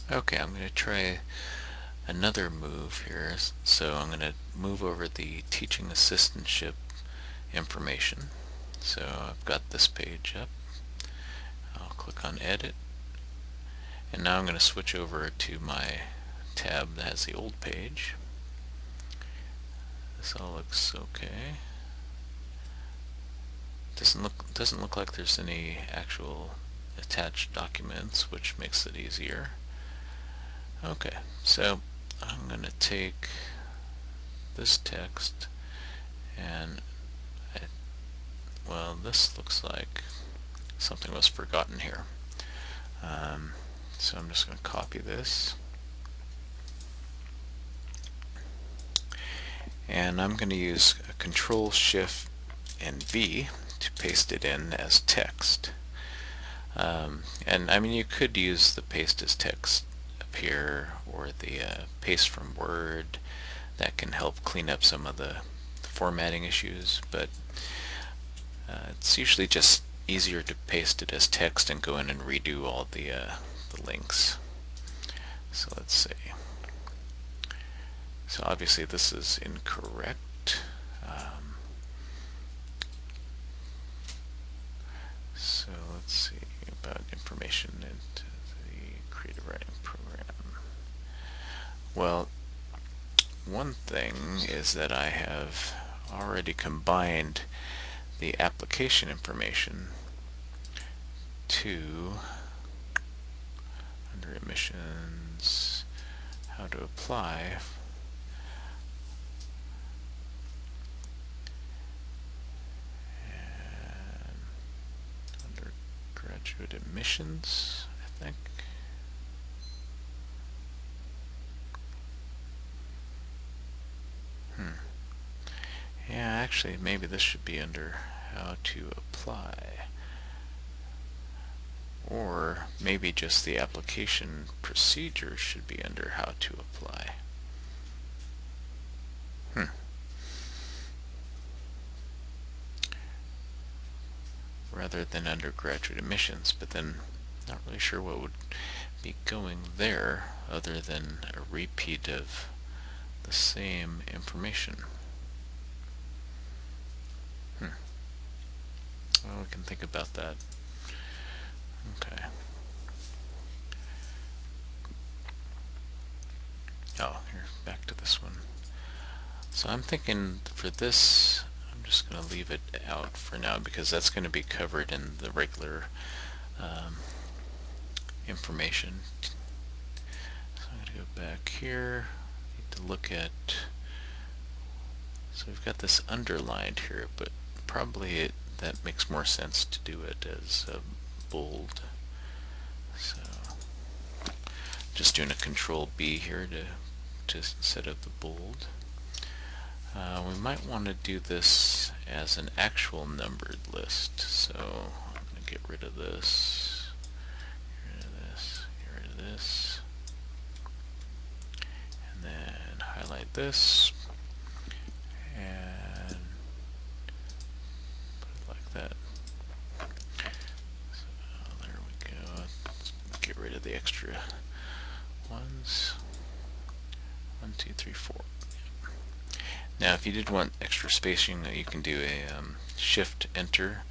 Okay, I'm going to try another move here. So I'm going to move over the teaching assistantship information. So I've got this page up. I'll click on edit, and now I'm going to switch over to my tab that has the old page. This all looks okay. Doesn't look like there's any actual attached documents, which makes it easier. Okay, so I'm going to take this text and well, this looks like something was forgotten here. So I'm just going to copy this, and I'm going to use Control Shift and V to paste it in as text. And I mean, you could use the paste as text up here, or the paste from Word. That can help clean up some of the formatting issues, but it's usually just easier to paste it as text and go in and redo all the links. So let's see. So obviously this is incorrect. So let's see about information into the creative writing program. Well, one thing is that I have already combined the application information to, under admissions, how to apply, and undergraduate admissions, I think. Yeah, actually, maybe this should be under how to apply. Or maybe just the application procedure should be under how to apply. Rather than undergraduate admissions, but then not really sure what would be going there other than a repeat of the same information. Well, we can think about that. Okay. Oh, here, back to this one. So I'm thinking for this, I'm just going to leave it out for now because that's going to be covered in the regular information. So I'm going to go back here. Need to look at. So we've got this underlined here, but probably that makes more sense to do it as bold. So just doing a Control B here to set up the bold. We might want to do this as an actual numbered list. So I'm going to get rid of this, get rid of this, get rid of this, and then highlight this and put it like that. So there we go. Let's get rid of the extra ones. 1, 2, 3, 4. Now if you did want extra spacing, you can do a Shift Enter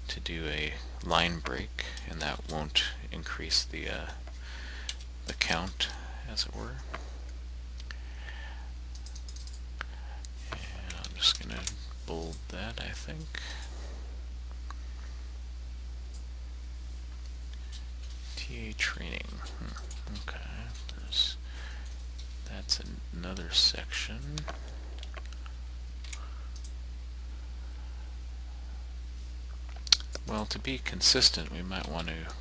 to do a line break, and that won't increase the count, as it were. And I'm just going to bold that, I think. TA training. Okay, that's another section. Well, to be consistent, we might want to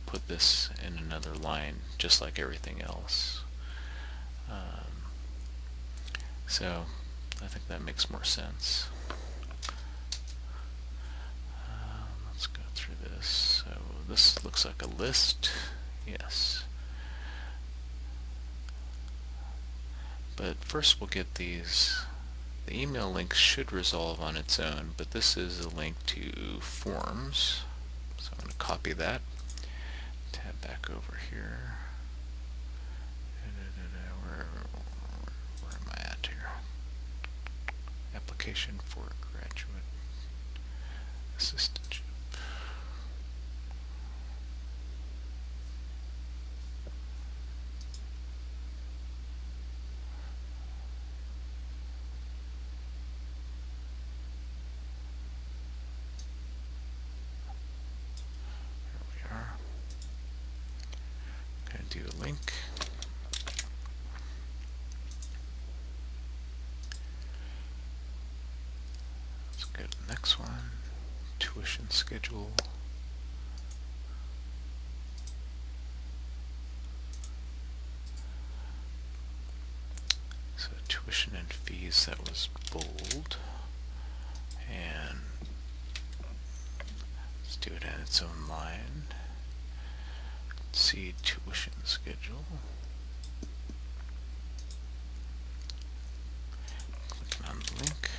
put this in another line, just like everything else. So I think that makes more sense. Let's go through this. So this looks like a list. Yes. But first we'll get these. The email link should resolve on its own, but this is a link to forms. So I'm going to copy that, tab back over here. Where am I at here? Application for graduate assistantship. Here we are. Going to do a link. Let's go to the next one. Tuition schedule. So tuition and fees, that was bold. And let's do it in its own line. See tuition schedule. Clicking on the link.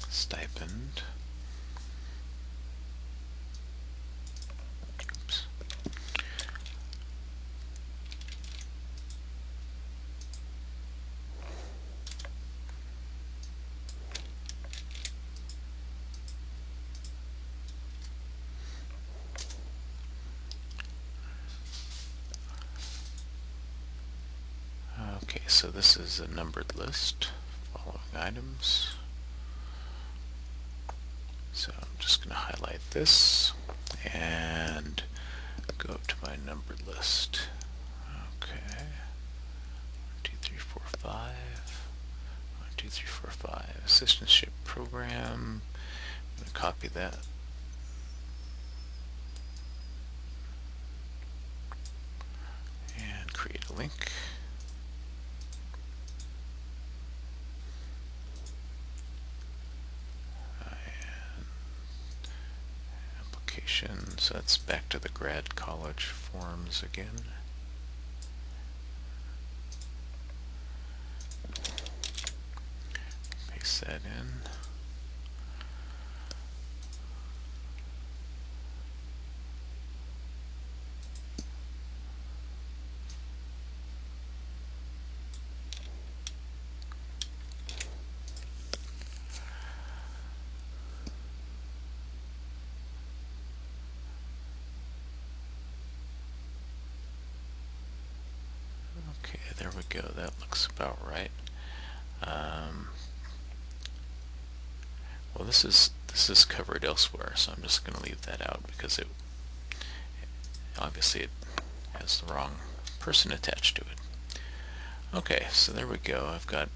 Stipend. Oops. Okay, so this is a numbered list. Following items. So I'm just going to highlight this and go to my numbered list. Okay. 1, 2, 3, 4, 5. 1, 2, 3, 4, 5. Assistantship program. I'm going to copy that. And create a link. So that's back to the grad college forms again. Paste that in. Okay, there we go. That looks about right. Well, this is covered elsewhere, so I'm just going to leave that out because it obviously it has the wrong person attached to it. Okay, so there we go. I've got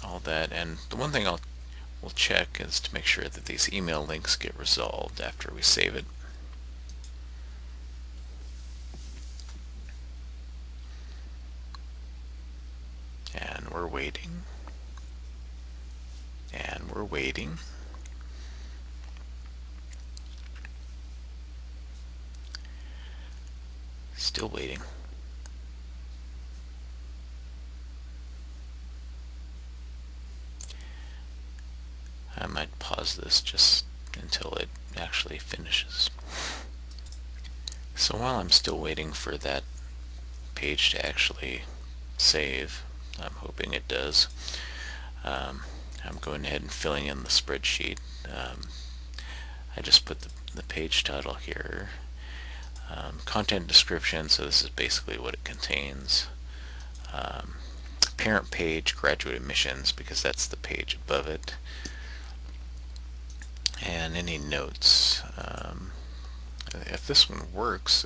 all that, and the one thing we'll check is to make sure that these email links get resolved after we save it. And we're waiting. And we're waiting. Still waiting. I might pause this just until it actually finishes. So while I'm still waiting for that page to actually save, I'm hoping it does, I'm going ahead and filling in the spreadsheet. I just put the page title here. Content description, so this is basically what it contains. Parent page, graduate admissions, because that's the page above it. And any notes. If this one works,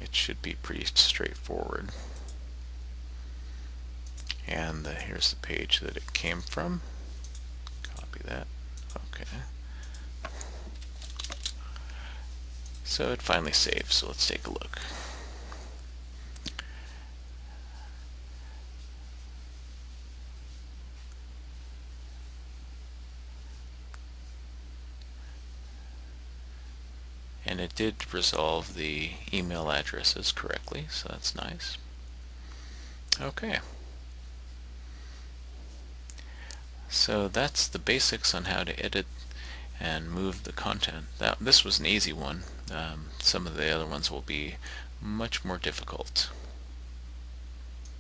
it should be pretty straightforward. And here's the page that it came from. Copy that. Okay. So it finally saved, so let's take a look. And it did resolve the email addresses correctly, so that's nice. Okay. So that's the basics on how to edit and move the content. This was an easy one. Some of the other ones will be much more difficult.